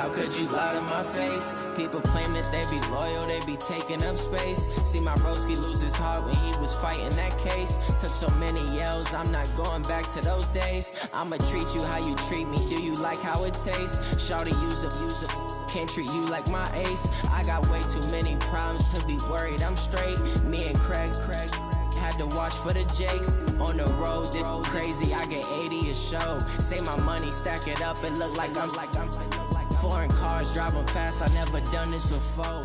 How could you lie to my face? People claim that they be loyal, they be taking up space. See my broski lose his heart when he was fighting that case. Took so many yells, I'm not going back to those days. I'ma treat you how you treat me, do you like how it tastes? Shawty use up, can't treat you like my ace. I got way too many problems to be worried, I'm straight. Me and Craig had to watch for the Jakes. On the road, this crazy, I get 80 a show. Say my money, stack it up, and look like I'm foreign cars, driving fast, I never done this before.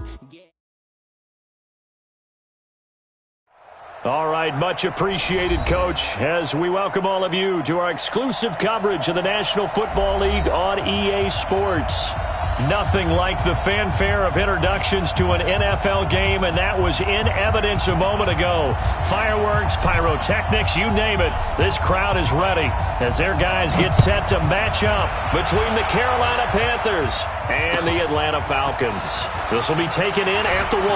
All right, much appreciated, Coach, as we welcome all of you to our exclusive coverage of the National Football League on EA Sports. Nothing like the fanfare of introductions to an NFL game, and that was in evidence a moment ago. Fireworks, pyrotechnics, you name it. This crowd is ready as their guys get set to match up between the Carolina Panthers and the Atlanta Falcons. This will be taken in at the 1.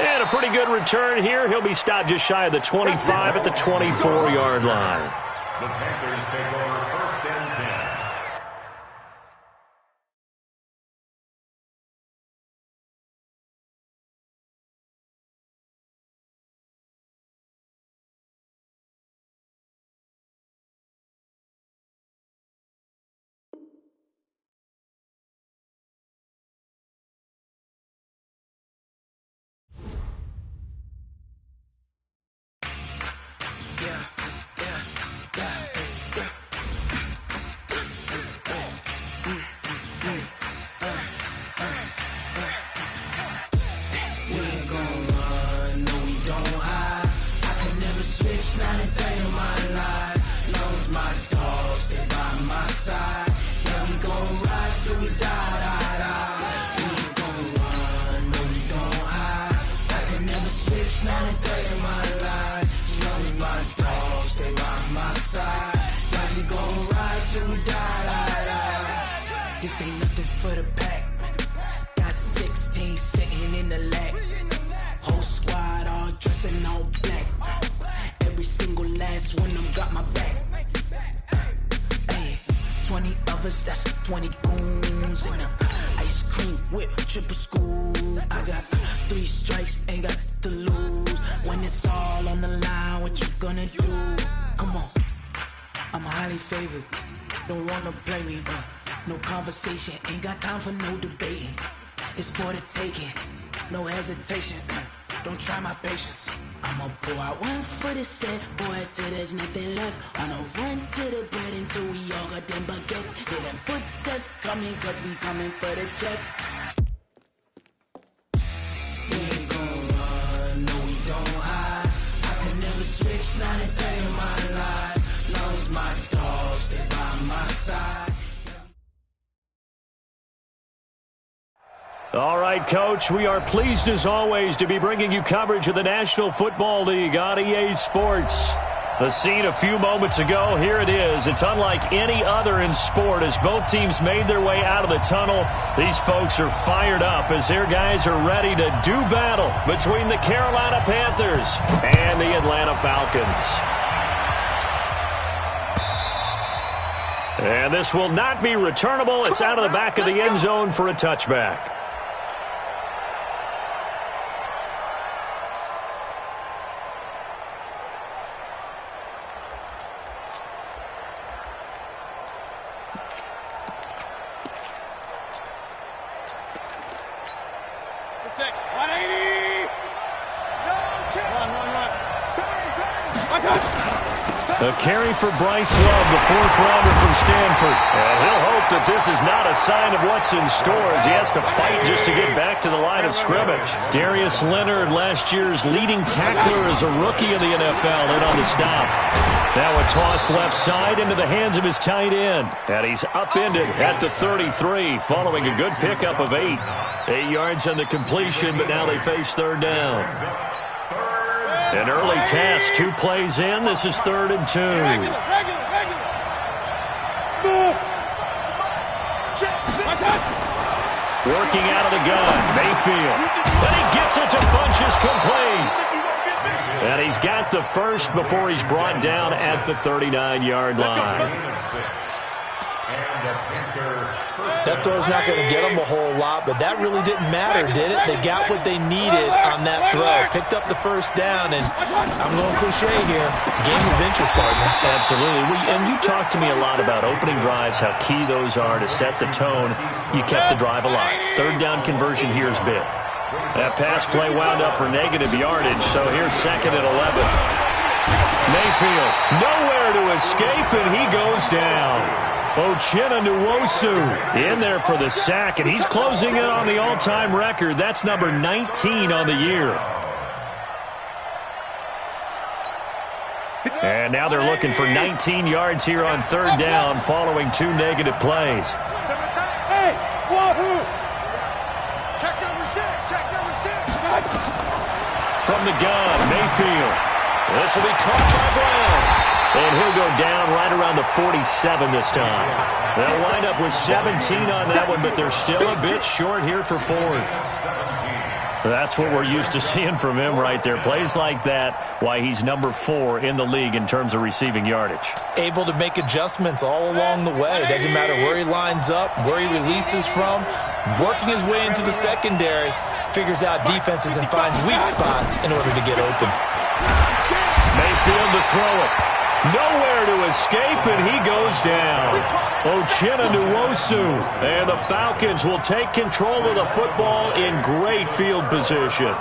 And a pretty good return here. He'll be stopped just shy of the 25 at the 24-yard line. The Panthers take over 1st and 10. This ain't nothing for the pack. Got 16 sitting in the lap. Whole squad all dressing all black. Every single last one of them got my back. Hey, 20 of us, that's 20 goons. And ice cream whip, triple scoop. I got 3 strikes, ain't got to lose. When it's all on the line, what you gonna do? Come on, I'm highly favored. Don't wanna play me, no conversation, ain't got time for no debating. It's for the taking, no hesitation. Don't try my patience. I'ma pour out one for the set, boy, till there's nothing left. On a run to the bread until we all got them baguettes. Hear them footsteps coming, cause we coming for the check. We ain't gon' run, no we don't hide. I can never switch, not a day in my life. Long as my dogs, they by my side. All right, Coach, we are pleased as always to be bringing you coverage of the National Football League on EA Sports. The scene a few moments ago, here it is. It's unlike any other in sport as both teams made their way out of the tunnel. These folks are fired up as their guys are ready to do battle between the Carolina Panthers and the Atlanta Falcons. And this will not be returnable. It's out of the back of the end zone for a touchback. A carry for Bryce Love, the 4th rounder from Stanford. And he'll hope that this is not a sign of what's in store as he has to fight just to get back to the line of scrimmage. Darius Leonard, last year's leading tackler as a rookie in the NFL, in on the stop. Now a toss left side into the hands of his tight end. And he's upended at the 33 following a good pickup of 8. 8 yards on the completion, but now they face 3rd down. An early test, 2 plays in. This is 3rd and 2. Working out of the gun, Mayfield. And he gets it to Funchess complete. And he's got the first before he's brought down at the 39-yard line. That throw's not going to get them a whole lot, but that really didn't matter, did it? They got what they needed on that throw. Picked up the first down, and I'm going cliche here. Game of inches, partner. Absolutely. And you talked to me a lot about opening drives, how key those are to set the tone. You kept the drive alive. Third down conversion here is big. That pass play wound up for negative yardage, so here's second and 11. Mayfield, nowhere to escape, and he goes down. Nwosu in there for the sack, and he's closing in on the all-time record. That's number 19 on the year. And now they're looking for 19 yards here on third down following 2 negative plays. Hey, Wahoo! Check number 6, check number 6. From the gun, Mayfield. This will be caught by Brown. And he'll go down right around the 47 this time. They'll wind up with 17 on that one, but they're still a bit short here for fourth. That's what we're used to seeing from him right there. Plays like that, why he's number 4 in the league in terms of receiving yardage. Able to make adjustments all along the way. Doesn't matter where he lines up, where he releases from. Working his way into the secondary, figures out defenses and finds weak spots in order to get open. Mayfield to throw it. Nowhere to escape, and he goes down. Nwosu. And the Falcons will take control of the football in great field position.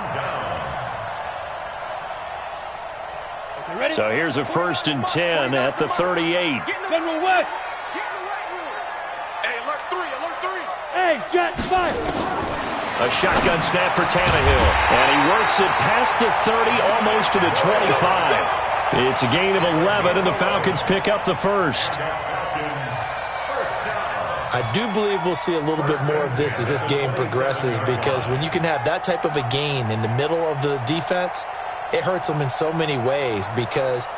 So here's a 1st and 10 at the 38. General West. Get in the right room. Hey, alert 3, alert 3. Hey, Jets, fire. A shotgun snap for Tannehill. And he works it past the 30, almost to the 25. It's a gain of 11, and the Falcons pick up the first. I do believe we'll see a little bit more of this as this game progresses, because when you can have that type of a gain in the middle of the defense, it hurts them in so many ways, because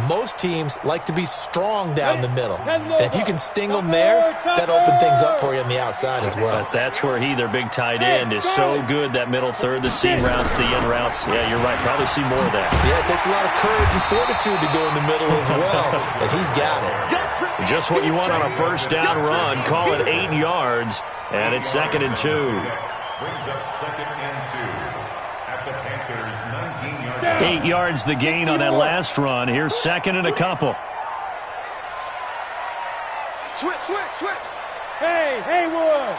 most teams like to be strong down the middle. And if you can sting them there, that opens things up for you on the outside as well. But that's where their big tight end, is so good, that middle third, the seam routes, the in routes. Yeah, you're right. Probably see more of that. Yeah, it takes a lot of courage and fortitude to go in the middle as well, and he's got it. Just what you want on a first down run. Call it 8 yards, and it's 2nd and 2. Brings up 2nd and 2. At the Panthers' 19-yard line. 8 yards the gain on that last run. Here's 2nd and a couple. Switch, switch, switch. Hey, Haywood.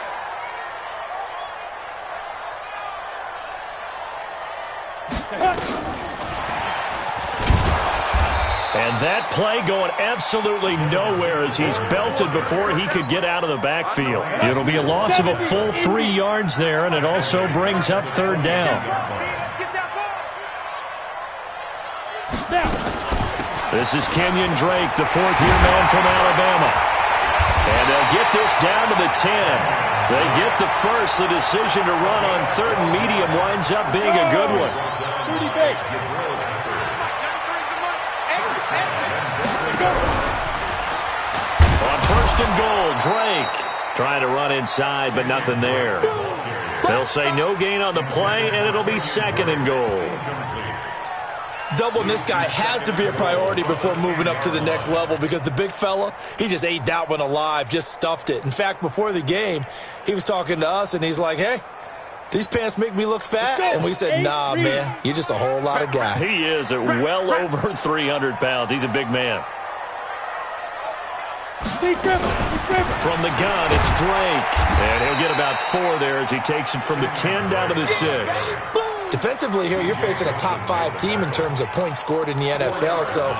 And that play going absolutely nowhere as he's belted before he could get out of the backfield. It'll be a loss of a full 3 yards there, and it also brings up third down. This is Kenyon Drake, the 4th-year man from Alabama. And they'll get this down to the 10. They get the first. The decision to run on 3rd and medium winds up being a good one. On 1st and goal, Drake trying to run inside, but nothing there. They'll say no gain on the play, and it'll be 2nd and goal. Doubling this guy has to be a priority before moving up to the next level, because the big fella, he just ate that one alive, just stuffed it. In fact, before the game, he was talking to us, and he's like, hey, these pants make me look fat? And we said, nah, man, you're just a whole lot of guy. He is at well over 300 pounds. He's a big man. From the gun, it's Drake. And he'll get about 4 there as he takes it from the 10 down to the 6. Defensively here, you're facing a top 5 team in terms of points scored in the NFL. So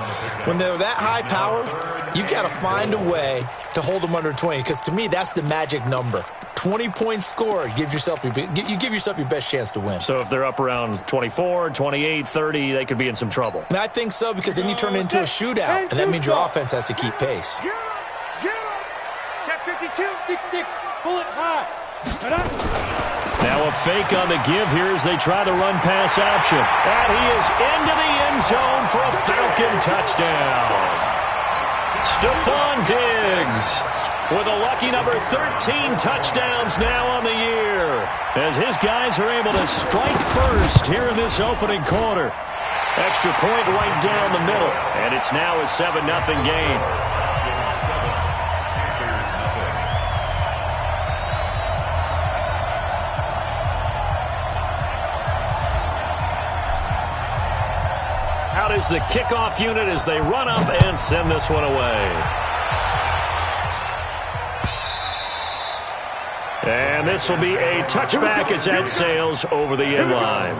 when they're that high powered, you got to find a way to hold them under 20. Because to me, that's the magic number. 20 points scored, you give yourself your best chance to win. So if they're up around 24, 28, 30, they could be in some trouble. And I think so, because then you turn it into a shootout, and that means your offense has to keep pace. Check 52, 6-6, bullet high. Now a fake on the give here as they try the run-pass option. And he is into the end zone for a Falcon touchdown. Stephon Diggs with a lucky number 13 touchdowns now on the year, as his guys are able to strike first here in this opening quarter. Extra point right down the middle, and it's now a 7-0 game. is the kickoff unit as they run up and send this one away. And this will be a touchback as that sails over the end line.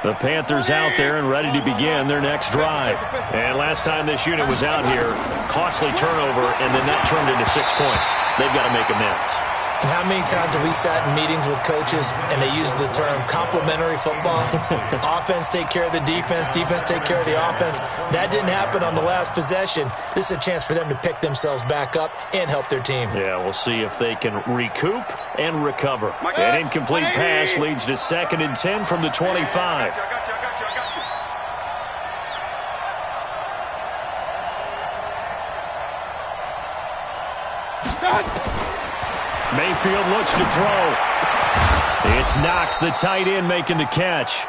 The Panthers out there and ready to begin their next drive. And last time this unit was out here, costly turnover, and then that turned into 6 points. They've got to make amends. And how many times have we sat in meetings with coaches and they use the term complementary football? Offense take care of the defense, defense take care of the offense. That didn't happen on the last possession. This is a chance for them to pick themselves back up and help their team. Yeah, we'll see if they can recoup and recover. An incomplete pass leads to 2nd and 10 from the 25. Mayfield looks to throw. It's Knox, the tight end, making the catch.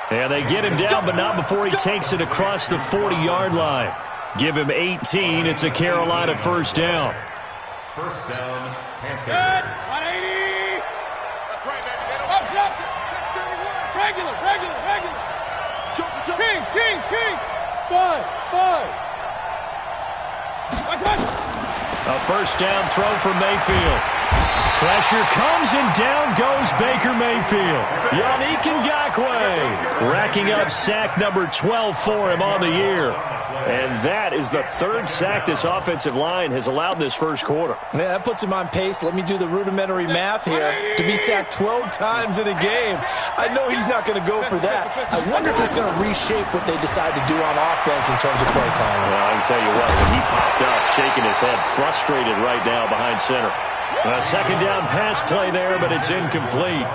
And they get him down, but not before he takes it across the 40-yard line. Give him 18. It's a Carolina first down. First down, Panthers. 180. That's right, baby. Up. Regular. Kings. 5. A first down throw for Mayfield. Pressure comes and down goes Baker Mayfield. Yannick Ngakoue racking up sack number 12 for him on the year. And that is the 3rd sack this offensive line has allowed this first quarter. Yeah, that puts him on pace. Let me do the rudimentary math here. To be sacked 12 times in a game, I know he's not going to go for that. I wonder if it's going to reshape what they decide to do on offense in terms of play calling. Well, I can tell you what, when he popped up, shaking his head, frustrated right now behind center. A second down pass play there, but it's incomplete.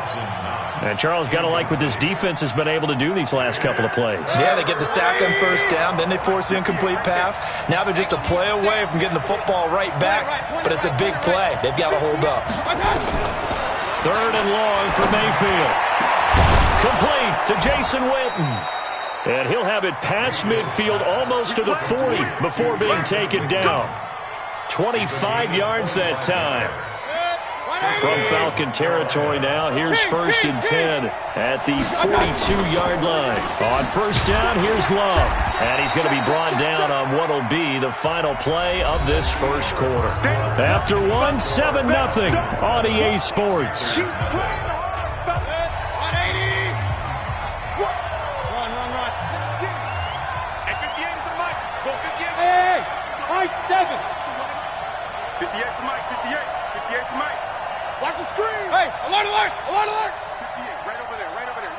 And Charles, got to like what this defense has been able to do these last couple of plays. Yeah, they get the sack on first down, then they force the incomplete pass. Now they're just a play away from getting the football right back, but it's a big play. They've got to hold up. 3rd and long for Mayfield. Complete to Jason Witten. And he'll have it past midfield almost to the 40 before being taken down. 25 yards that time. From Falcon territory now, here's 1st and 10 at the 42-yard line. On first down, here's Love. And he's going to be brought down on what will be the final play of this first quarter. After 7-0 on EA Sports. Run. Hey, 58 is the mic. Go 58. Hey, high 7. 58 to Mike, 58 to Mike. Watch the screen. Hey, alert. 58, right over there.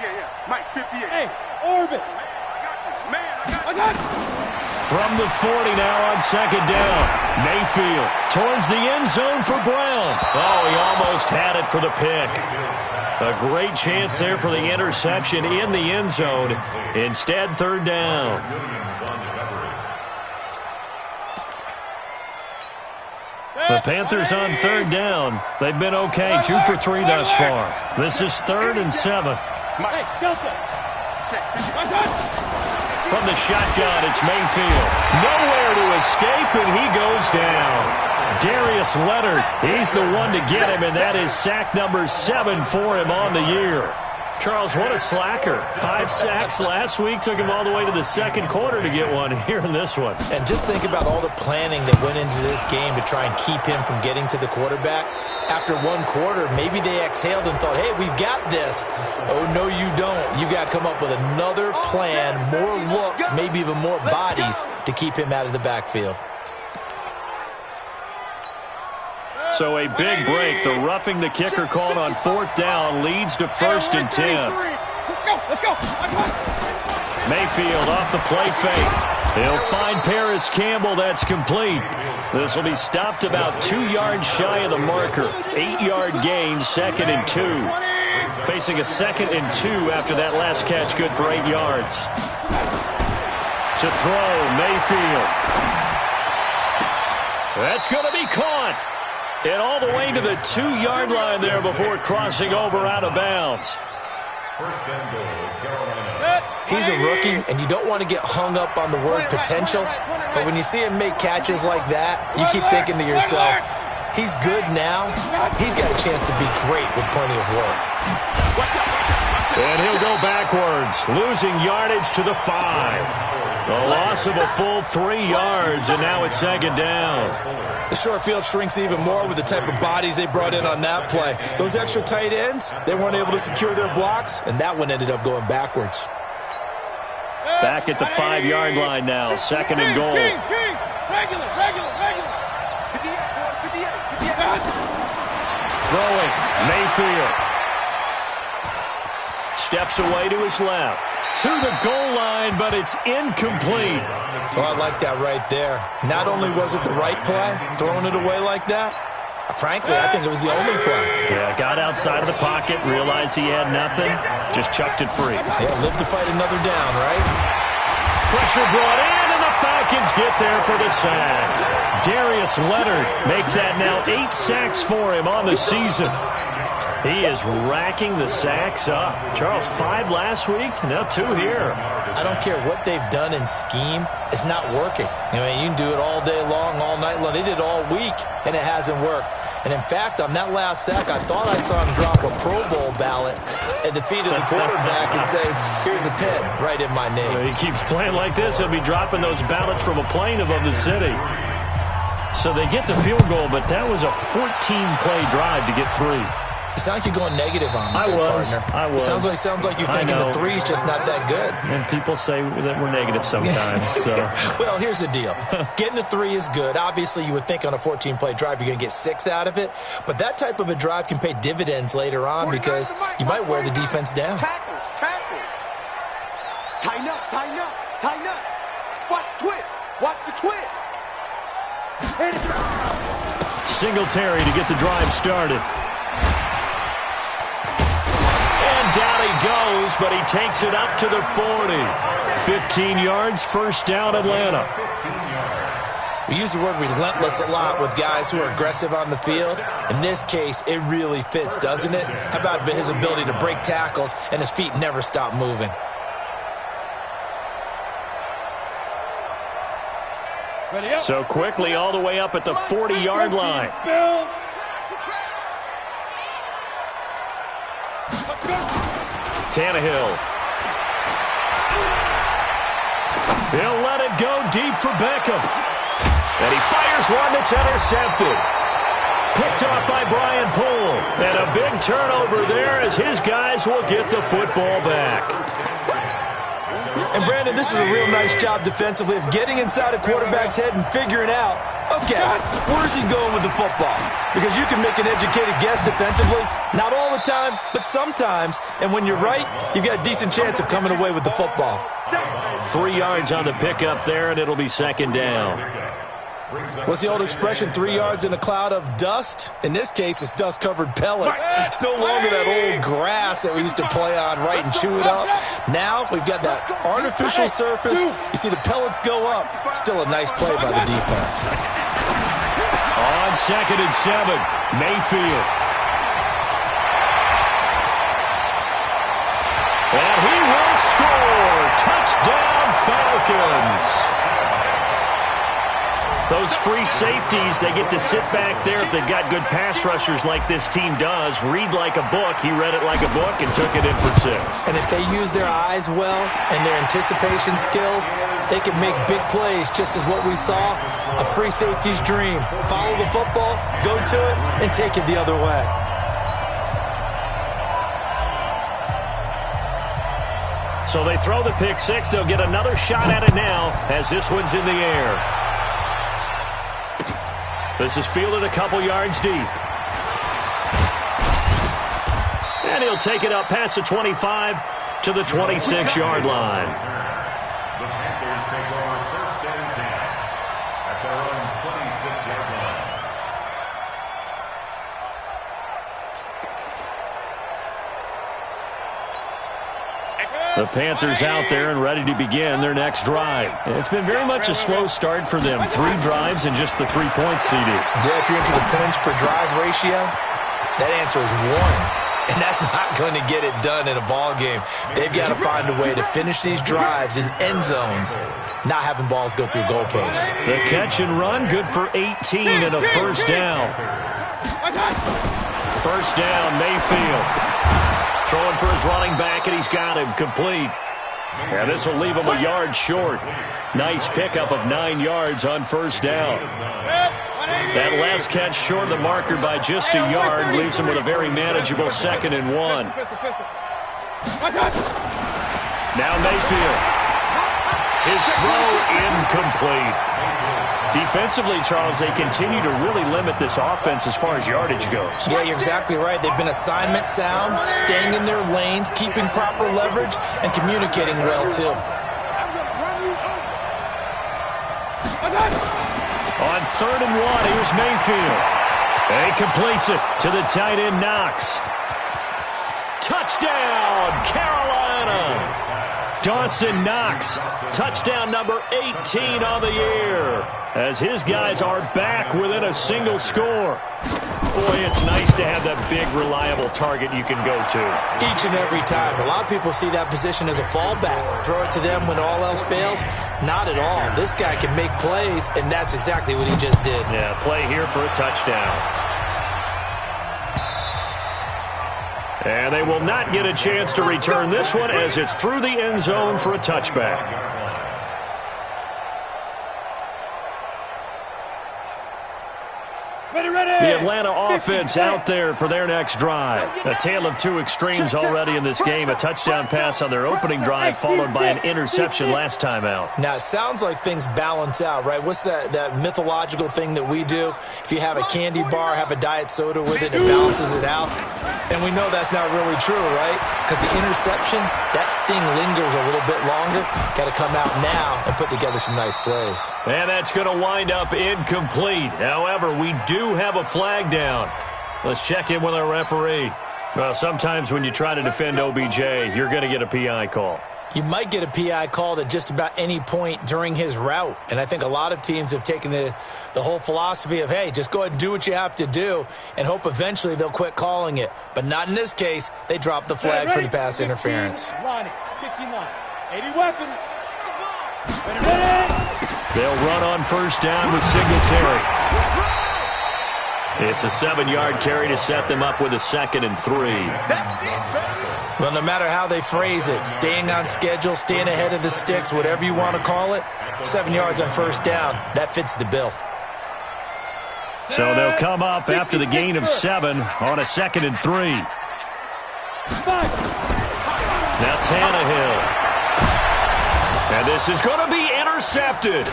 Yeah. Mike, 58. Hey, orbit. I got you. Man, I got you. From the 40 now on second down. Mayfield towards the end zone for Brown. Oh, he almost had it for the pick. A great chance there for the interception in the end zone. Instead, 3rd down. The Panthers on 3rd down. They've been okay, 2 for 3 thus far. This is 3rd and 7. Hey, Delta. Check. From the shotgun, it's Mayfield. Nowhere to escape, and he goes down. Darius Leonard, he's the one to get him, and that is sack number 7 for him on the year. Charles, what a slacker. 5 sacks last week, took him all the way to the second quarter to get one here in this one. And just think about all the planning that went into this game to try and keep him from getting to the quarterback. After one quarter, maybe they exhaled and thought, hey, we've got this. Oh, no, you don't. You got to come up with another plan, more looks, maybe even more bodies to keep him out of the backfield. So a big break. The roughing the kicker called on 4th down leads to 1st and 10. Let's go. Mayfield off the play fake. He'll find Paris Campbell. That's complete. This will be stopped about 2 yards shy of the marker. 8-yard gain, 2nd and 2. Facing a 2nd and 2 after that last catch, good for 8 yards. To throw, Mayfield. That's going to be caught. And all the way to the 2-yard line there before crossing over out of bounds. First and goal, Carolina. He's a rookie, and you don't want to get hung up on the word potential. But when you see him make catches like that, you keep thinking to yourself, He's good now. He's got a chance to be great with plenty of work. And he'll go backwards, losing yardage to the 5. A loss of a full 3 yards, and now it's second down. The short field shrinks even more with the type of bodies they brought in on that play. Those extra tight ends, they weren't able to secure their blocks, and that one ended up going backwards. Back at the 5-yard line now, second and goal. Regular. Throwing, Mayfield. Steps away to his left. To the goal line, but it's incomplete. Oh, I like that right there. Not only was it the right play, throwing it away like that, frankly, I think it was the only play. Yeah, got outside of the pocket, realized he had nothing, just chucked it free. Yeah, live to fight another down, right? Pressure brought in, and the Falcons get there for the sack. Darius Leonard make that now 8 sacks for him on the season. He is racking the sacks up. Charles, 5 last week, now 2 here. I don't care what they've done in scheme. It's not working. I mean, you can do it all day long, all night long. They did it all week, and it hasn't worked. And, in fact, on that last sack, I thought I saw him drop a Pro Bowl ballot at the feet of the quarterback and say, here's a pen right in my name. He keeps playing like this. He'll be dropping those ballots from a plane above the city. So they get the field goal, but that was a 14-play drive to get 3. You sound like you're going negative on me, I was. Sounds like you're thinking the 3's just not that good. And people say that we're negative sometimes. So. Well, here's the deal. Getting the 3 is good. Obviously, you would think on a 14-play drive you're going to get 6 out of it. But that type of a drive can pay dividends later on because you might wear the defense down. Tackles. Tighten up. Watch the twist. Singletary to get the drive started. Down he goes, but he takes it up to the 40. 15 yards, first down, Atlanta. We use the word relentless a lot with guys who are aggressive on the field. In this case, it really fits, doesn't it? How about his ability to break tackles and his feet never stop moving? So quickly all the way up at the 40-yard line. Tannehill. He'll let it go deep for Beckham. And he fires one that's intercepted. Picked off by Brian Poole. And a big turnover there as his guys will get the football back. And, Brandon, this is a real nice job defensively of getting inside a quarterback's head and figuring out, okay, where's he going with the football? Because you can make an educated guess defensively. Not all the time, but sometimes. And when you're right, you've got a decent chance of coming away with the football. 3 yards on the pickup there, and it'll be second down. What's the old expression, 3 yards in a cloud of dust? In this case, it's dust-covered pellets. It's no longer that old grass that we used to play on, right, and chew it up. Now we've got that artificial surface. You see the pellets go up. Still a nice play by the defense. On 2nd and 7, Mayfield. And he will score. Touchdown, Falcons. Those free safeties, they get to sit back there if they've got good pass rushers like this team does. Read like a book. He read it like a book and took it in for 6. And if they use their eyes well and their anticipation skills, they can make big plays, just as what we saw, a free safety's dream. Follow the football, go to it, and take it the other way. So they throw the pick 6. They'll get another shot at it now as this one's in the air. This is fielded a couple yards deep. And he'll take it up past the 25 to the 26-yard line. The Panthers take over 1st and 10 at their own 26-yard line. The Panthers out there and ready to begin their next drive. It's been very much a slow start for them. 3 drives and just the 3 points, CD. Yeah, if you're into the points per drive ratio, that answer is 1. and that's not going to get it done in a ball game. They've got to find a way to finish these drives in end zones, not having balls go through goalposts. The catch and run, good for 18 and a first down. First down, Mayfield. Throwing for his running back, and he's got him complete. Yeah, this will leave him a yard short. Nice pickup of 9 yards on first down. That last catch short of the marker by just a yard leaves him with a very manageable 2nd and 1. Now Mayfield. His throw incomplete. Defensively, Charles, they continue to really limit this offense as far as yardage goes. Yeah, you're exactly right. They've been assignment sound, staying in their lanes, keeping proper leverage, and communicating well, too. On 3rd and 1, here's Mayfield. And he completes it to the tight end, Knox. Touchdown, Carolina! Dawson Knox, touchdown number 18 on the year, as his guys are back within a single score. Boy, it's nice to have that big, reliable target you can go to. Each and every time. A lot of people see that position as a fallback. Throw it to them when all else fails. Not at all. This guy can make plays, and that's exactly what he just did. Yeah, play here for a touchdown. And they will not get a chance to return this one as it's through the end zone for a touchback. The Atlanta offense out there for their next drive. A tale of two extremes already in this game. A touchdown pass on their opening drive followed by an interception last time out. Now, it sounds like things balance out, right? What's that mythological thing that we do? If you have a candy bar, have a diet soda with it, it balances it out. And we know that's not really true, right? Because the interception, that sting lingers a little bit longer. Got to come out now and put together some nice plays. And that's going to wind up incomplete. However, we do have a flag down. Let's check in with our referee. Well, sometimes when you try to defend OBJ, you're going to get a PI call. You might get a PI called at just about any point during his route. And I think a lot of teams have taken the whole philosophy of, hey, just go ahead and do what you have to do and hope eventually they'll quit calling it. But not in this case. They dropped the flag for the pass interference. 80 weapons. They'll run on first down with Singletary. It's a 7-yard carry to set them up with a 2nd and 3. Well, no matter how they phrase it, staying on schedule, staying ahead of the sticks, whatever you want to call it, 7 yards on first down, that fits the bill. So they'll come up after the gain of 7 on a 2nd and 3. Now Tannehill. And this is going to be intercepted.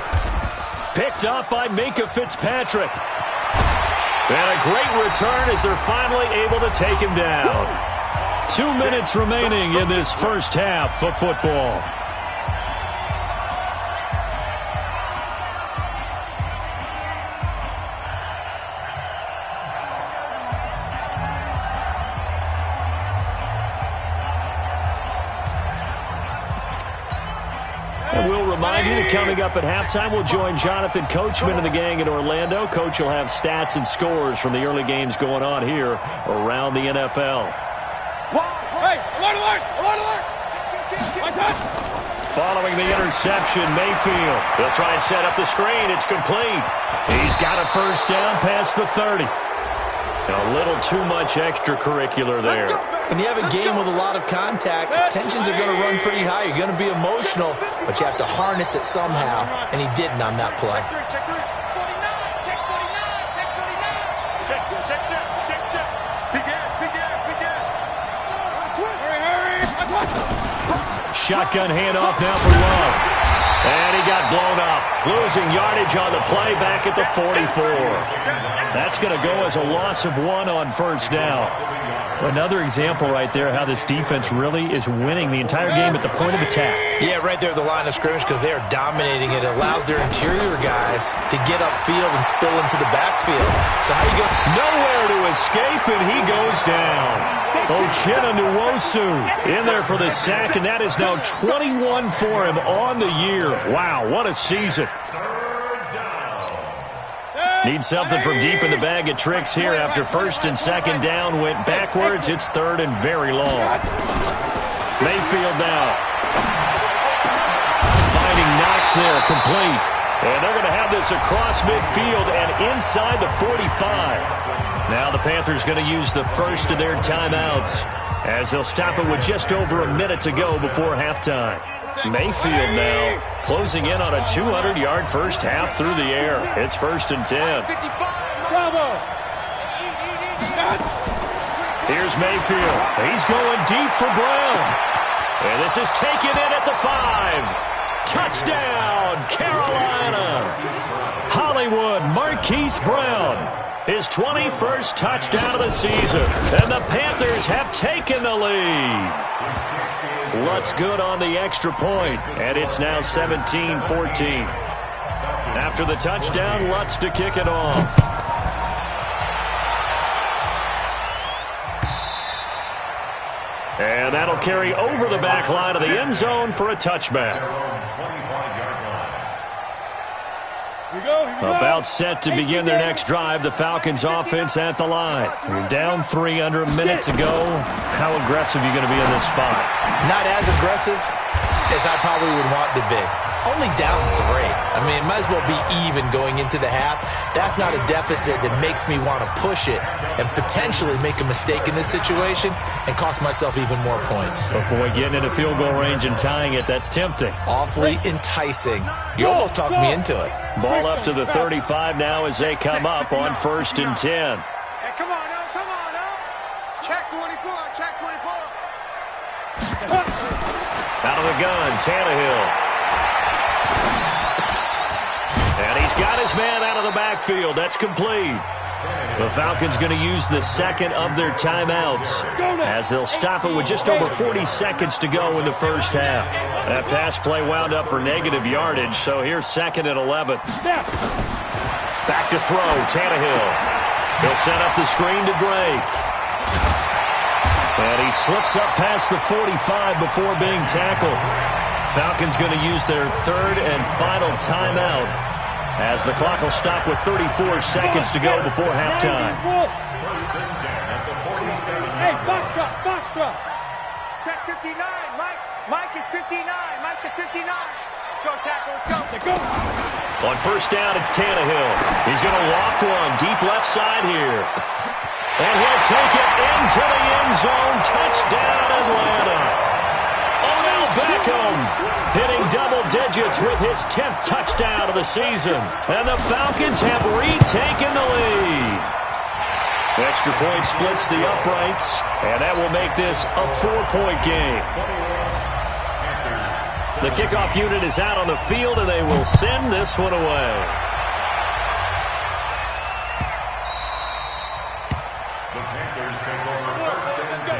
Picked up by Minka Fitzpatrick. And a great return as they're finally able to take him down. 2 minutes remaining in this first half of football. And we'll remind you that coming up at halftime, we'll join Jonathan Coachman and the gang in Orlando. Coach will have stats and scores from the early games going on here around the NFL. Hey, alert! Following the interception, Mayfield. They'll try and set up the screen. It's complete. He's got a first down past the 30. A little too much extracurricular there. When you have a game with a lot of contact, tensions are going to run pretty high. You're going to be emotional, but you have to harness it somehow, and he didn't on that play. Shotgun handoff now for Love. And he got blown up. Losing yardage on the play back at the 44. That's going to go as a loss of 1 on first down. Another example right there how this defense really is winning the entire game at the point of attack. Yeah, right there at the line of scrimmage because they are dominating it. It allows their interior guys to get upfield and spill into the backfield. So how you go? Nowhere to escape, and he goes down. Uchenna Nwosu in there for the sack, and that is now 21 for him on the year. Wow, what a season. Need something from deep in the bag of tricks here after first and second down went backwards. It's third and very long. Mayfield now. Finding Knox there, complete. And they're going to have this across midfield and inside the 45. Now the Panthers going to use the first of their timeouts as they'll stop it with just over a minute to go before halftime. Mayfield now closing in on a 200-yard first half through the air. It's first and 10. Here's Mayfield. He's going deep for Brown. And this is taken in at the 5. Touchdown, Carolina. Hollywood Marquise Brown. His 21st touchdown of the season. And the Panthers have taken the lead. Lutz good on the extra point, and it's now 17-14. After the touchdown, Lutz to kick it off. And that'll carry over the back line of the end zone for a touchback. About set to begin their next drive, the Falcons offense at the line. We're down 3 under a minute to go. How aggressive are you going to be in this spot? Not as aggressive as I probably would want to be. Only down 3. I mean, it might as well be even going into the half. That's not a deficit that makes me want to push it and potentially make a mistake in this situation and cost myself even more points. But boy, getting into field goal range and tying it, that's tempting. Awfully enticing. You almost talked me into it. Ball up to the 35 now as they come up on first and 10. Hey, come on now. Check 24, check 24. Out of the gun, Tannehill. And he's got his man out of the backfield. That's complete. The Falcons going to use the second of their timeouts as they'll stop it with just over 40 seconds to go in the first half. That pass play wound up for negative yardage, so here's second and 11. Back to throw, Tannehill. He'll set up the screen to Drake. And he slips up past the 45 before being tackled. Falcons going to use their third and final timeout as the clock will stop with 34 seconds to go before halftime. Hey, box drop. Check 59, Mike. Mike is 59. Mike is 59. Let's go, tackle. Let's go. On first down, it's Tannehill. He's going to walk one deep left side here. And he'll take it into the end zone. Touchdown, Atlanta. Beckham hitting double digits with his 10th touchdown of the season. And the Falcons have retaken the lead. Extra point splits the uprights, and that will make this a 4-point game. The kickoff unit is out on the field, and they will send this one away. The Panthers take over first and 10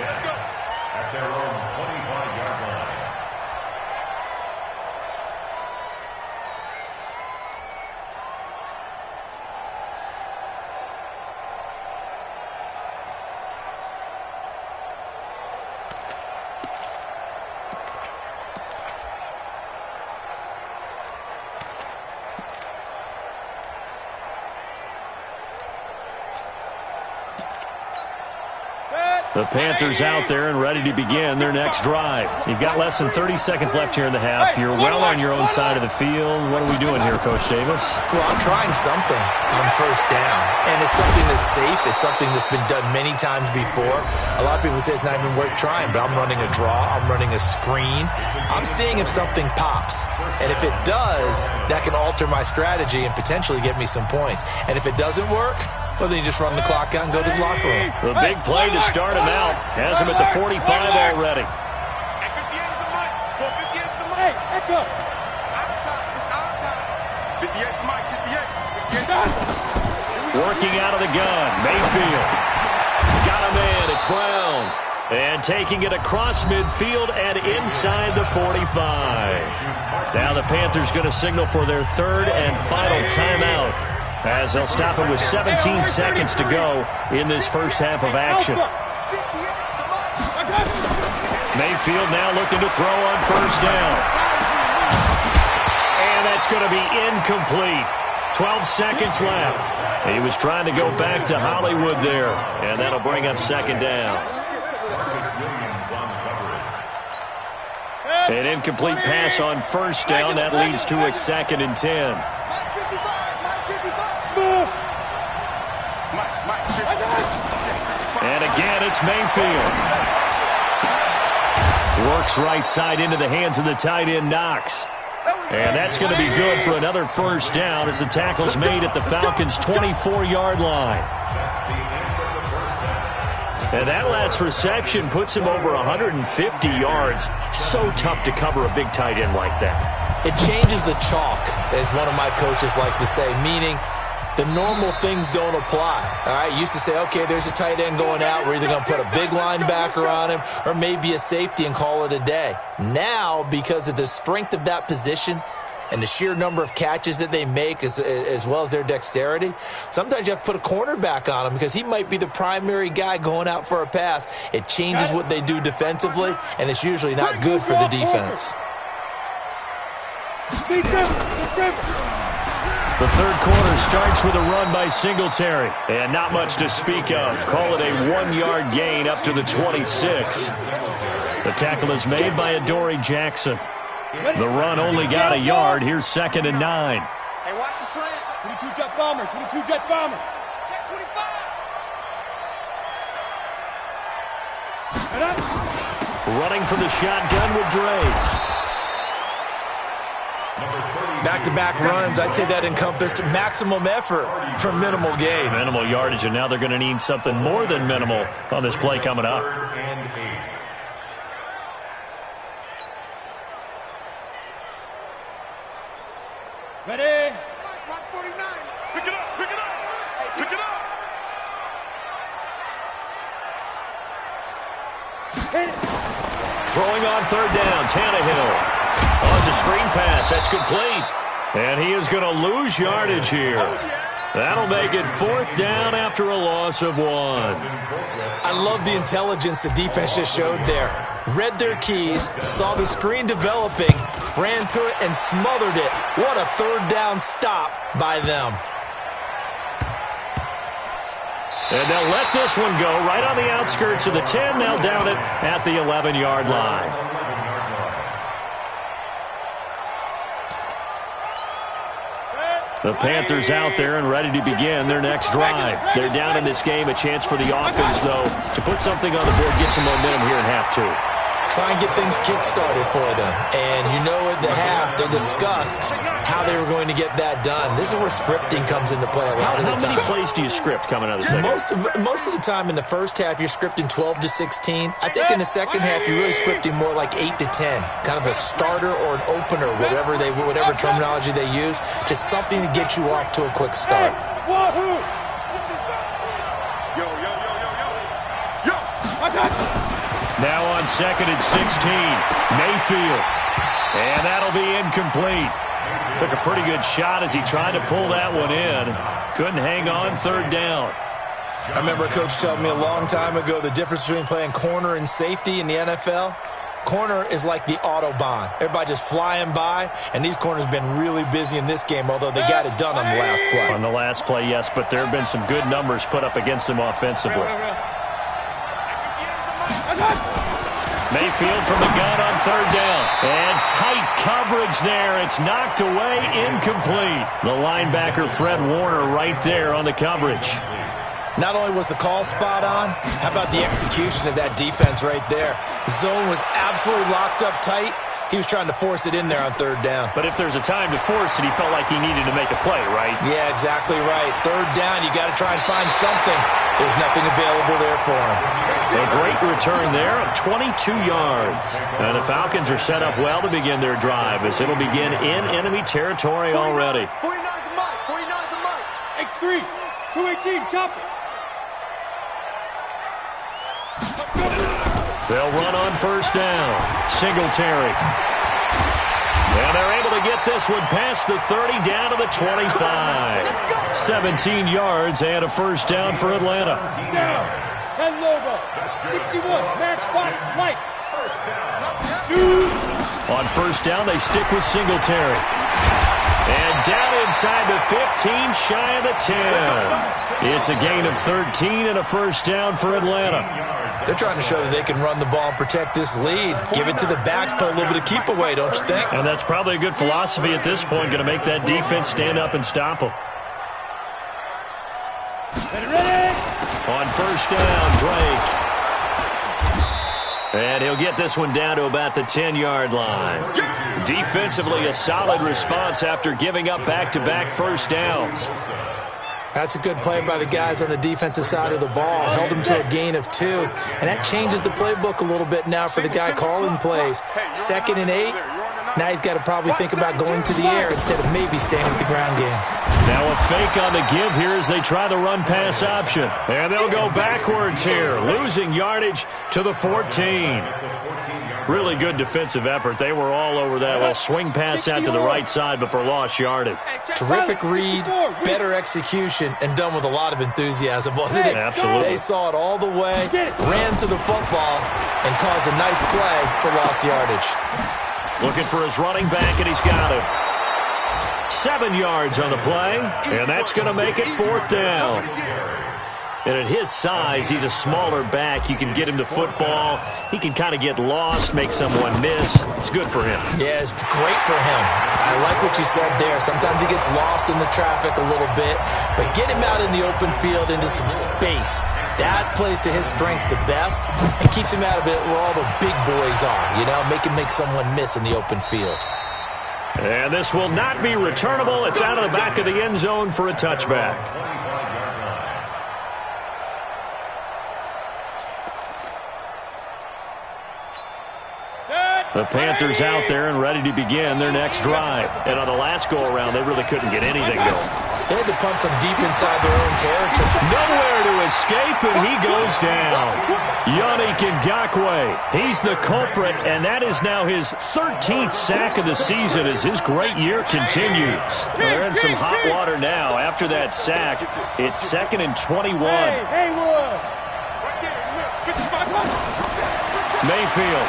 at their own 25-yard line. The Panthers out there and ready to begin their next drive. You've got less than 30 seconds left here in the half. You're well on your own side of the field. What are we doing here, Coach Davis? Well, I'm trying something on first down, and it's something that's safe. It's something that's been done many times before. A lot of people say it's not even worth trying, but I'm running a draw. I'm running a screen. I'm seeing if something pops, and if it does, that can alter my strategy and potentially get me some points. And if it doesn't work, well, then you just run the clock out and go to the locker room. The big play to start him out. Has him at the 45 already. Hey, 58 is the mic. 58 is the mic. Hey, echo. Out of time. It's out of time. 58 is the mic. 58. Working out of the gun. Mayfield. Got a man. It's Brown. And taking it across midfield and inside the 45. Now the Panthers going to signal for their third and final timeout, as they'll stop it with 17 seconds to go in this first half of action. Mayfield now looking to throw on first down. And that's going to be incomplete. 12 seconds left. He was trying to go back to Hollywood there, and that'll bring up second down. An incomplete pass on first down. That leads to a 2nd and 10. And again, it's Mayfield. Works right side into the hands of the tight end, Knox. And that's going to be good for another first down as the tackle's made at the Falcons' 24-yard line. And that last reception puts him over 150 yards. So tough to cover a big tight end like that. It changes the chalk, as one of my coaches like to say, meaning the normal things don't apply. All right, used to say, okay, there's a tight end going out. We're either going to put a big linebacker on him or maybe a safety and call it a day. Now, because of the strength of that position and the sheer number of catches that they make as well as their dexterity, sometimes you have to put a cornerback on him because he might be the primary guy going out for a pass. It changes what they do defensively, and it's usually not good for the defense. The third quarter starts with a run by Singletary. And not much to speak of. Call it a 1-yard gain up to the 26. The tackle is made by Adoree Jackson. The run only got a yard. Here's 2nd and 9. Hey, watch the slant. 22 jet bomber. 22 jet bomber. Check 25. Running for the shotgun with Dre. Back-to-back runs, I'd say that encompassed maximum effort for minimal gain. Minimal yardage, and now they're going to need something more than minimal on this play coming up. Ready? Watch 49. Pick it up, pick it up, pick it up. Throwing on third down, Tannehill. Oh, it's a screen pass. That's complete. And he is going to lose yardage here. That'll make it 4th down after a loss of 1. I love the intelligence the defense just showed there. Read their keys, saw the screen developing, ran to it, and smothered it. What a third down stop by them. And they'll let this one go right on the outskirts of the 10. They'll down it at the 11-yard line. The Panthers out there and ready to begin their next drive. They're down in this game. A chance for the offense, though, to put something on the board, get some momentum here in half 2. Try and get things kick-started for them. And you know at the half, they discussed how they were going to get that done. This is where scripting comes into play a lot of the time. How many plays do you script coming out of the second? Most of the time in the first half, you're scripting 12 to 16. I think in the second half, you're really scripting more like 8 to 10. Kind of a starter or an opener, whatever terminology they use. Just something to get you off to a quick start. Now on 2nd and 16, Mayfield. And that'll be incomplete. Took a pretty good shot as he tried to pull that one in. Couldn't hang on 3rd down. I remember a coach telling me a long time ago the difference between playing corner and safety in the NFL. Corner is like the Autobahn. Everybody just flying by, and these corners have been really busy in this game, although they got it done on the last play. On the last play, yes, but there have been some good numbers put up against them offensively. Mayfield from the gun on 3rd down. And tight coverage there. It's knocked away, incomplete. The linebacker, Fred Warner, right there on the coverage. Not only was the call spot on, how about the execution of that defense right there? The zone was absolutely locked up tight. He was trying to force it in there on 3rd down. But if there's a time to force it, he felt like he needed to make a play, right? Yeah, exactly right. 3rd down, you got to try and find something. There's nothing available there for him. A great return there of 22 yards. And the Falcons are set up well to begin their drive as it'll begin in enemy territory already. 49 to Mike. 49 to Mike. X3. 218. Chop it. They'll run on 1st down. Singletary. And they're able to get this one past the 30 down to the 25. 17 yards and a 1st down for Atlanta. Down. 10 logo. 61. Matchbox lights. On 1st down, they stick with Singletary. And down inside the 15, shy of the 10. It's a gain of 13 and a first down for Atlanta. They're trying to show that they can run the ball and protect this lead. Give it to the backs, put a little bit of keep away, don't you think? And that's probably a good philosophy at this point, going to make that defense stand up and stop them. On first down, Drake. And he'll get this one down to about the 10-yard line. Defensively, a solid response after giving up back-to-back first downs. That's a good play by the guys on the defensive side of the ball. Held them to a gain of 2. And that changes the playbook a little bit now for the guy calling plays. 2nd and 8. Now he's got to probably think about going to the air instead of maybe staying with the ground game. Now a fake on the give here as they try the run-pass option. And they'll go backwards here, losing yardage to the 14. Really good defensive effort. They were all over that little swing pass out to the right side before lost yardage. Terrific read, better execution, and done with a lot of enthusiasm, wasn't it? Absolutely. They saw it all the way, ran to the football, and caused a nice play for lost yardage. Looking for his running back, and he's got it. 7 yards on the play, and that's going to make it 4th down. And at his size, he's a smaller back. You can get him to football. He can kind of get lost, make someone miss. It's good for him. Yeah, it's great for him. I like what you said there. Sometimes he gets lost in the traffic a little bit, but get him out in the open field into some space. That plays to his strengths the best and keeps him out of it where all the big boys are, you know, make someone miss in the open field. And this will not be returnable. It's out of the back of the end zone for a touchback. The Panthers out there and ready to begin their next drive. And on the last go-around, they really couldn't get anything going. They had to punt from deep inside their own territory. Nowhere to escape, and he goes down. Yannick Ngakoue, he's the culprit, and that is now his 13th sack of the season as his great year continues. They're in some hot water now. After that sack, it's 2nd and 21. Mayfield.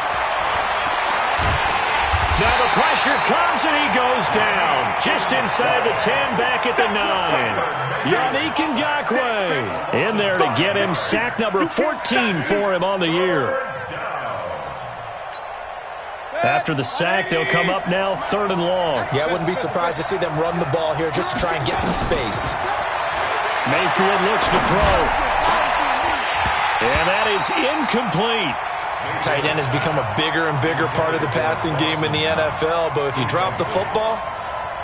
Now the pressure comes, and he goes down. Just inside the 10, back at the 9. Yannick Ngakoue in there to get him. Sack number 14 for him on the year. After the sack, they'll come up now 3rd and long. Yeah, I wouldn't be surprised to see them run the ball here just to try and get some space. Mayfield looks to throw. And that is incomplete. Tight end has become a bigger and bigger part of the passing game in the NFL, but if you drop the football,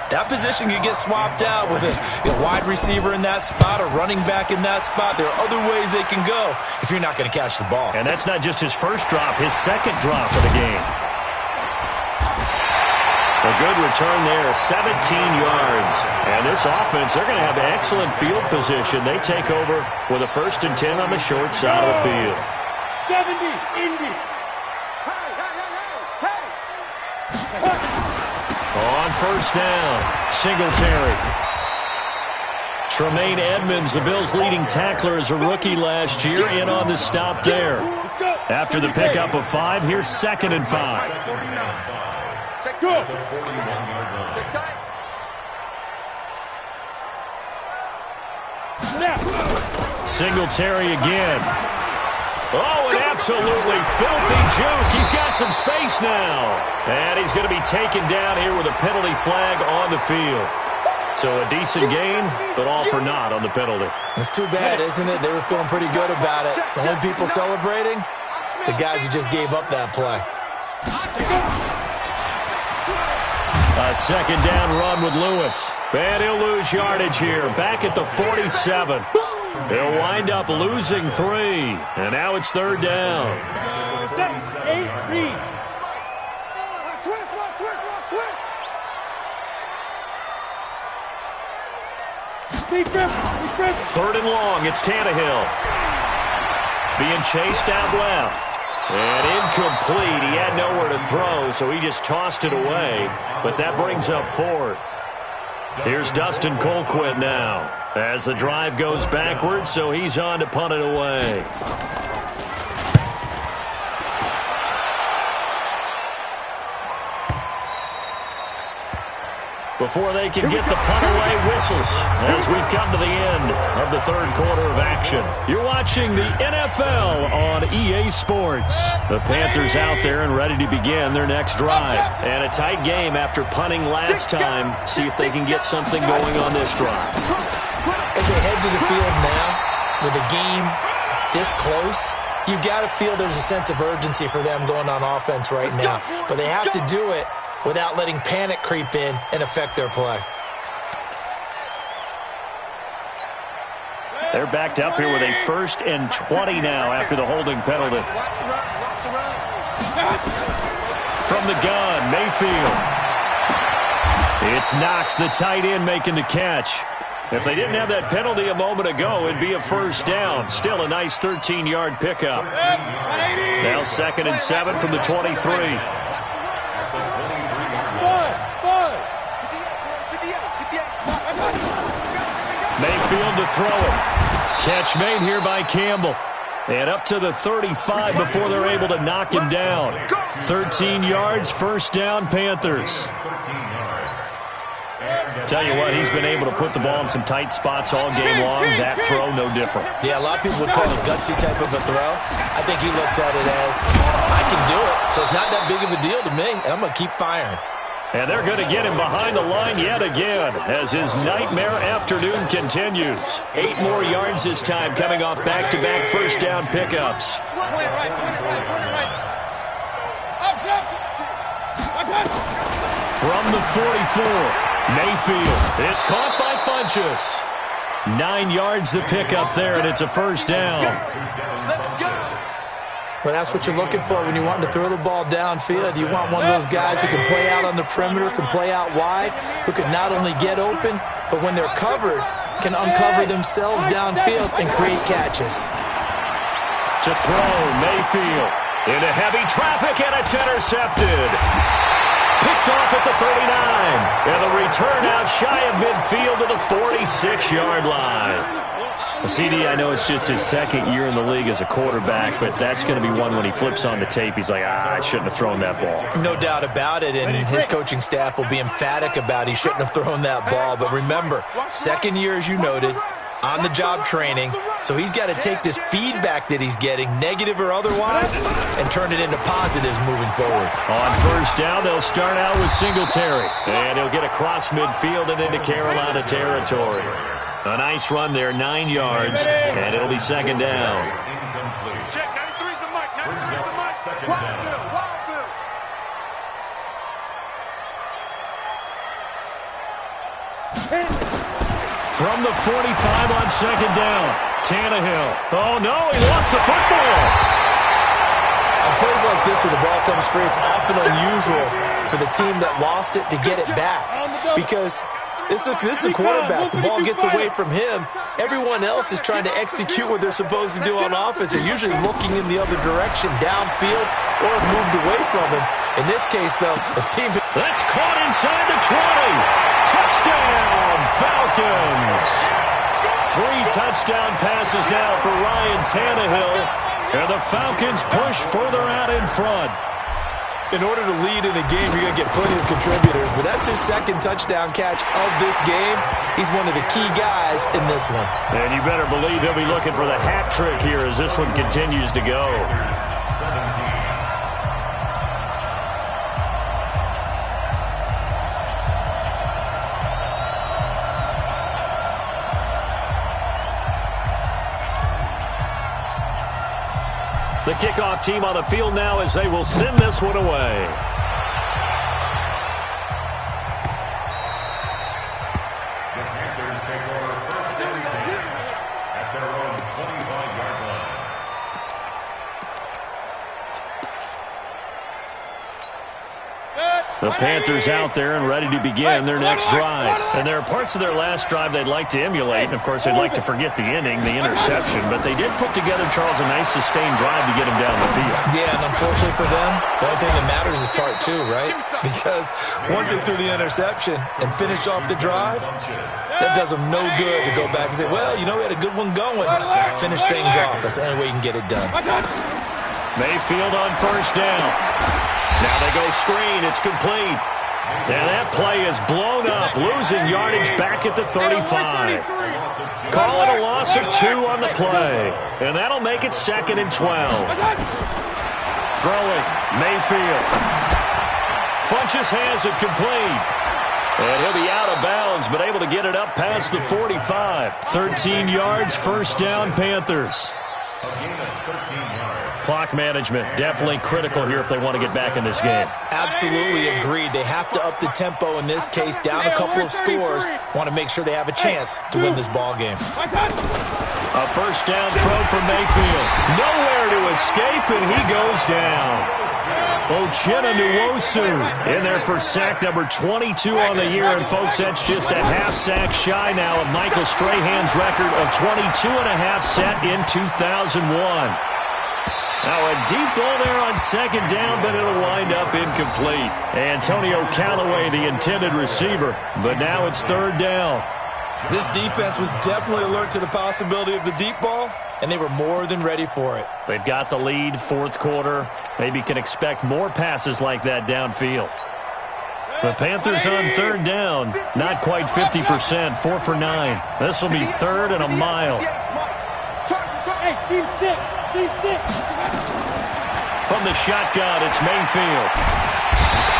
that position could get swapped out with a wide receiver in that spot, a running back in that spot. There are other ways they can go if you're not going to catch the ball. And that's not just his first drop, his second drop of the game. A good return there, 17 yards. And this offense, they're going to have excellent field position. They take over with a 1st and 10 on the short side of the field. 70, Indy. On first down, Singletary. Tremaine Edmonds, the Bills' leading tackler as a rookie last year, in on the stop there. After the pickup of 5, here's 2nd and 5. Check good. Singletary again. Oh, an absolutely filthy juke. He's got some space now. And he's going to be taken down here with a penalty flag on the field. So a decent gain, but all for naught on the penalty. It's too bad, isn't it? They were feeling pretty good about it. The only people celebrating, the guys who just gave up that play. A 2nd down run with Lewis. And he'll lose yardage here. Back at the 47. They'll wind up losing 3. And now it's 3rd down. 8, read. Third and long, it's Tannehill. Being chased out left. And incomplete. He had nowhere to throw, so he just tossed it away. But that brings up 4th. Here's Dustin Colquitt now as the drive goes backwards, so he's on to punt it away. before they can get the punt away whistles as we've come to the end of the third quarter of action. You're watching the NFL on EA Sports. The Panthers out there and ready to begin their next drive. And a tight game after punting last time. See if they can get something going on this drive. As they head to the field now, with the game this close, you've got to feel there's a sense of urgency for them going on offense right now. But they have to do it without letting panic creep in and affect their play. They're backed up here with a 1st and 20 now after the holding penalty. From the gun, Mayfield. It's Knox, the tight end, making the catch. If they didn't have that penalty a moment ago, it'd be a 1st down. Still a nice 13-yard pickup. Now 2nd and 7 from the 23. Mayfield to throw it. Catch made here by Campbell. And up to the 35 before they're able to knock him down. 13 yards, 1st down, Panthers. Tell you what, he's been able to put the ball in some tight spots all game long. That throw, no different. Yeah, a lot of people would call it a gutsy type of a throw. I think he looks at it as, I can do it, so it's not that big of a deal to me, and I'm going to keep firing. And they're going to get him behind the line yet again as his nightmare afternoon continues. 8 more yards this time coming off back-to-back 1st down pickups. From the 44. Mayfield, it's caught by Funchess. 9 yards the pickup there, and it's a 1st down. Well, that's what you're looking for when you want to throw the ball downfield. You want one of those guys who can play out on the perimeter, can play out wide, who can not only get open, but when they're covered, can uncover themselves downfield and create catches. To throw, Mayfield into heavy traffic, and it's intercepted. Picked off at the 39. And the return out shy of midfield to the 46-yard line. CD, I know it's just his 2nd year in the league as a quarterback, but that's going to be one when he flips on the tape. He's like, I shouldn't have thrown that ball. No doubt about it, and his coaching staff will be emphatic about he shouldn't have thrown that ball. But remember, 2nd year, as you noted, on-the-job training, so he's got to take this feedback that he's getting, negative or otherwise, and turn it into positives moving forward. On 1st down, they'll start out with Singletary, and he'll get across midfield and into Carolina territory. A nice run there, 9 yards, and it'll be 2nd down. Check, 93's the mic, 93's the mic. 2nd down. From the 45 on 2nd down, Tannehill. Oh, no, he lost the football. On plays like this where the ball comes free, it's often unusual for the team that lost it to get it back because this is a quarterback. The ball gets away from him. Everyone else is trying to execute what they're supposed to do on offense. They're usually looking in the other direction, downfield, or moved away from him. In this case, though, the team... That's caught inside the 20. Touchdown, Falcons. 3 touchdown passes now for Ryan Tannehill. And the Falcons push further out in front. In order to lead in a game, you're going to get plenty of contributors, but that's his 2nd touchdown catch of this game. He's one of the key guys in this one. And you better believe he'll be looking for the hat trick here as this one continues to go. The kickoff team on the field now as they will send this one away. The Panthers take over 1st and 10 at their own 25-yard line. The Panthers out there and ready to begin their next drive. And there are parts of their last drive they'd like to emulate. And, of course, they'd like to forget the inning, the interception. But they did put together, Charles, a nice sustained drive to get him down the field. Yeah, and unfortunately for them, the only thing that matters is part 2, right? Because once they threw the interception and finished off the drive, that does them no good to go back and say, well, you know, we had a good one going. Finish things off. That's the only way you can get it done. Mayfield on 1st down. Now they go screen. It's complete. And that play is blown up, losing yardage back at the 35. Call it a loss of 2 on the play. And that'll make it 2nd and 12. Throwing, Mayfield. Funches has it complete. And he'll be out of bounds, but able to get it up past the 45. 13 yards, first down, Panthers. Clock management, definitely critical here if they want to get back in this game. Absolutely agreed. They have to up the tempo in this case, down a couple of scores. Want to make sure they have a chance to win this ball game. A first down throw for Mayfield. Nowhere to escape, and he goes down. Uchenna Nwosu in there for sack number 22 on the year. And, folks, that's just a half sack shy now of Michael Strahan's record of 22.5 set in 2001. Now a deep ball there on second down, but it'll wind up incomplete. Antonio Callaway, the intended receiver, but now it's third down. This defense was definitely alert to the possibility of the deep ball, and they were more than ready for it. They've got the lead, fourth quarter. Maybe can expect more passes like that downfield. The Panthers on third down, not quite 50%, 4 for 9. This will be 3rd and a mile. Hey, team 6. From the shotgun, it's Mayfield.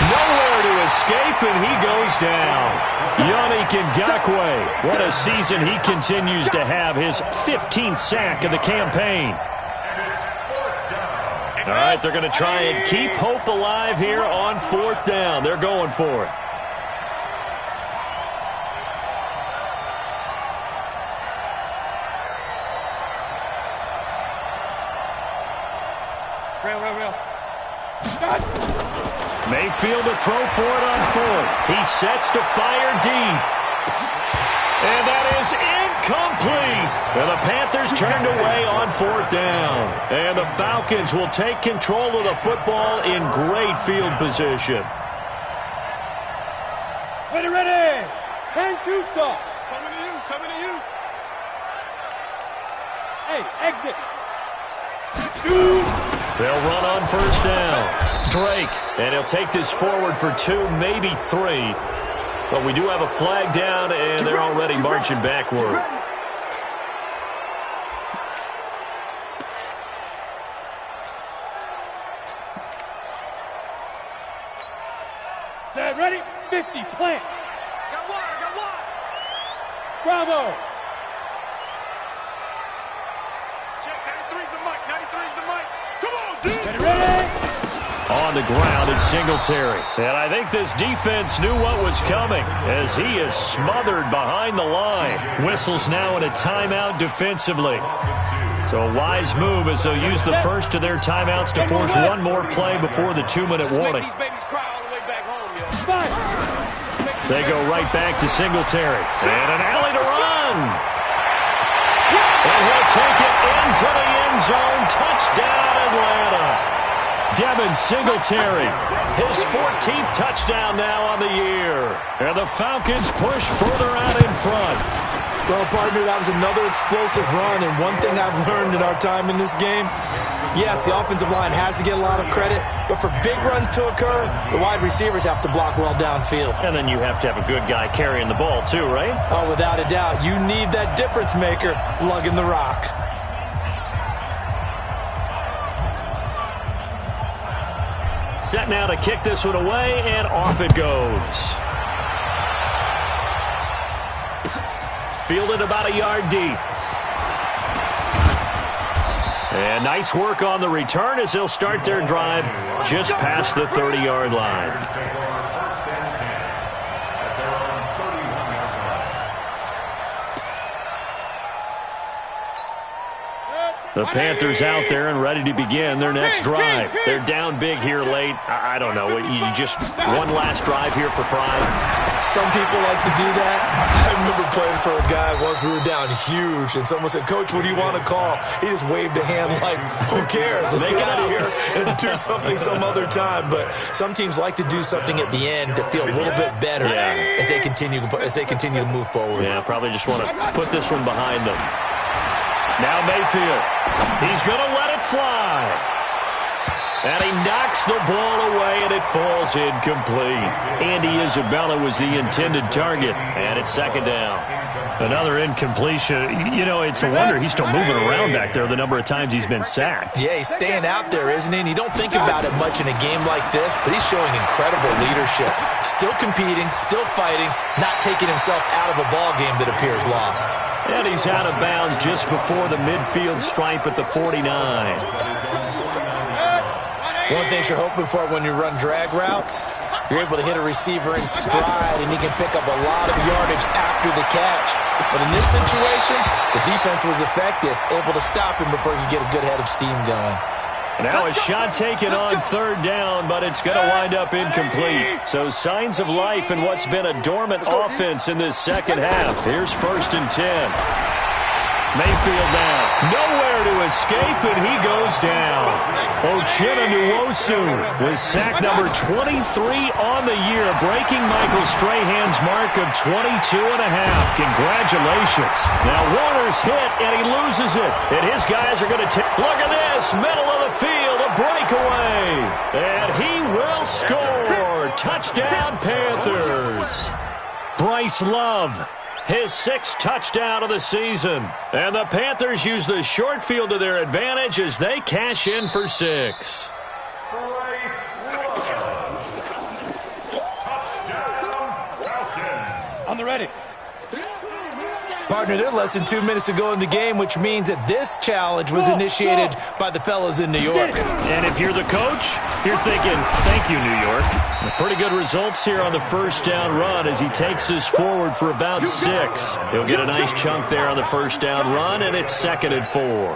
Nowhere to escape, and he goes down. Yannick Ngakoue. What a season he continues to have, his 15th sack of the campaign. All right, they're going to try and keep hope alive here on 4th down. They're going for it. Mayfield to throw for it on 4th. He sets to fire deep. And that is incomplete. And the Panthers turned away on 4th down. And the Falcons will take control of the football in great field position. Ready. 10-2 stop. Coming to you. Hey, exit. Shoot. They'll run on first down. Drake, and he'll take this forward for 2, maybe 3. But we do have a flag down, and they're already marching backward. Set, ready, 50, plant. I got one. Bravo. Check, 93's the mic, 93's the mic. Come on, dude. Ready? On the ground, it's Singletary. And I think this defense knew what was coming as he is smothered behind the line. Whistles now in a timeout defensively. So a wise move as they'll use the first of their timeouts to force one more play before the 2-minute warning. They go right back to Singletary. And an alley to run. And he'll take it into the end zone. Touchdown, Atlanta. Devin Singletary, his 14th touchdown now on the year. And the Falcons push further out in front. Well, partner, that was another explosive run, and one thing I've learned in our time in this game, yes, the offensive line has to get a lot of credit, but for big runs to occur, the wide receivers have to block well downfield. And then you have to have a good guy carrying the ball too, right? Oh, without a doubt. You need that difference maker lugging the rock. Set now to kick this one away, and off it goes. Fielded about a yard deep. And nice work on the return as they'll start their drive just past the 30-yard line. The Panthers out there and ready to begin their next drive. They're down big here late. I don't know. You just one last drive here for pride. Some people like to do that. I remember playing for a guy once. We were down huge, and someone said, "Coach, what do you want to call?" He just waved a hand like, "Who cares? Let's get out of here and do something some other time." But some teams like to do something at the end to feel a little bit better as they continue to move forward. Yeah, probably just want to put this one behind them. Now Mayfield. He's going to let it fly. And he knocks the ball away, and it falls incomplete. Andy Isabella was the intended target, and it's second down. Another incompletion. You know, it's a wonder he's still moving around back there the number of times he's been sacked. Yeah, he's staying out there, isn't he? And you don't think about it much in a game like this, but he's showing incredible leadership. Still competing, still fighting, not taking himself out of a ball game that appears lost. And he's out of bounds just before the midfield stripe at the 49. One thing you're hoping for when you run drag routes, you're able to hit a receiver in stride, and he can pick up a lot of yardage after the catch. But in this situation, the defense was effective, able to stop him before he could get a good head of steam going. Now a shot taken on third down, but it's going to wind up incomplete. So signs of life in what's been a dormant offense in this second half. Here's 1st and 10. Mayfield now. Nowhere to escape, and he goes down. Uchenna Nwosu with sack number 23 on the year, breaking Michael Strahan's mark of 22.5. Congratulations. Now Warner's hit, and he loses it. And his guys are going to take. Look at this, middle of the field, a breakaway. And he will score. Touchdown, Panthers. Bryce Love, his 6th touchdown of the season. And the Panthers use the short field to their advantage as they cash in for 6. On the ready. Partner, they're less than 2 minutes to go in the game, which means that this challenge was initiated by the fellas in New York. And if you're the coach, you're thinking, thank you, New York. Pretty good results here on the first down run as he takes us forward for about 6. He'll get a nice chunk there on the first down run, and it's 2nd and 4.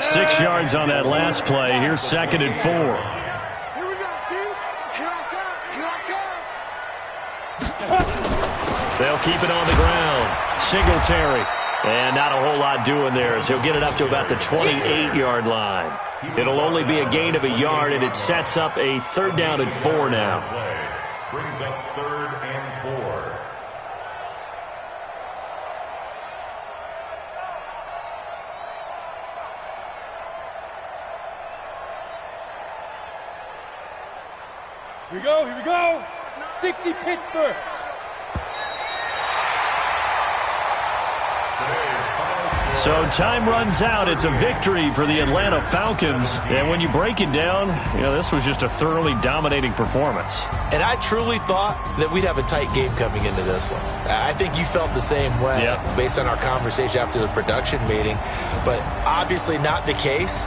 6 yards on that last play. Here's 2nd and 4. Here we go, dude. Here I come. They'll keep it on the ground. Singletary. And not a whole lot doing there as he'll get it up to about the 28-yard line. It'll only be a gain of a yard, and it sets up a 3rd down and 4 now. Brings up 3rd and 4. Here we go, here we go. 60 Pittsburgh. So time runs out. It's a victory for the Atlanta Falcons. And when you break it down, you know, this was just a thoroughly dominating performance. And I truly thought that we'd have a tight game coming into this one. I think you felt the same way based on our conversation after the production meeting. But obviously not the case.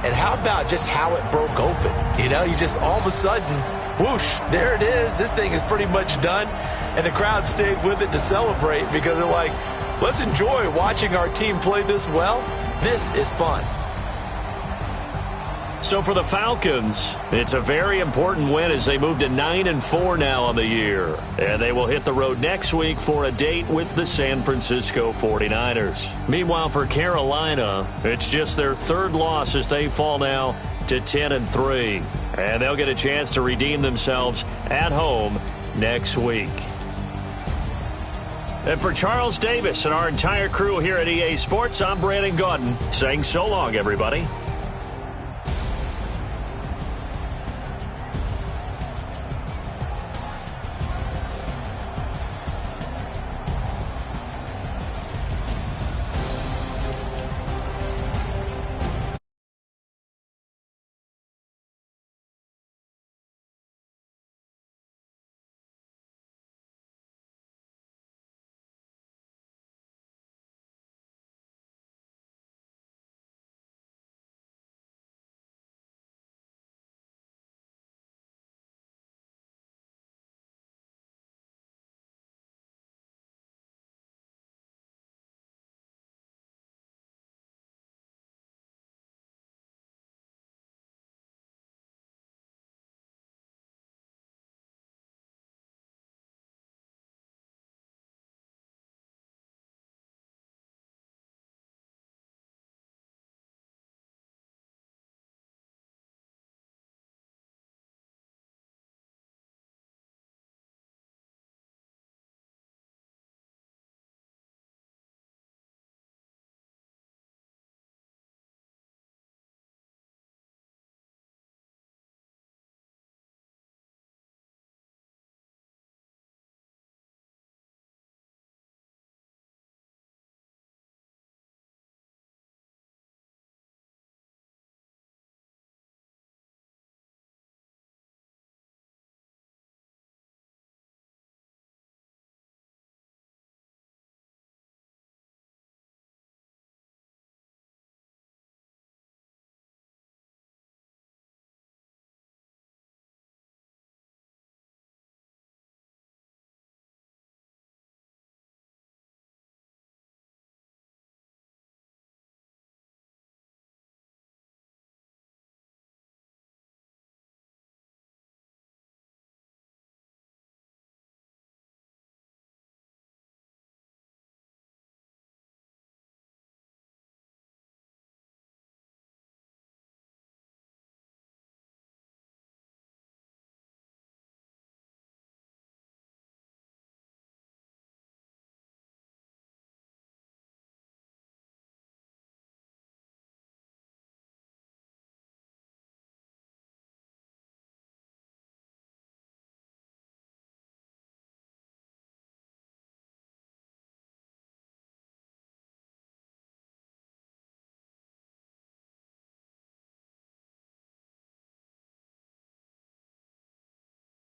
And how about just how it broke open? You know, you just all of a sudden, whoosh, there it is. This thing is pretty much done. And the crowd stayed with it to celebrate because they're like, let's enjoy watching our team play this well. This is fun. So for the Falcons, it's a very important win as they move to 9-4 now on the year. And they will hit the road next week for a date with the San Francisco 49ers. Meanwhile, for Carolina, it's just their 3rd loss as they fall now to 10-3. And they'll get a chance to redeem themselves at home next week. And for Charles Davis and our entire crew here at EA Sports, I'm Brandon Gaudin saying so long, everybody.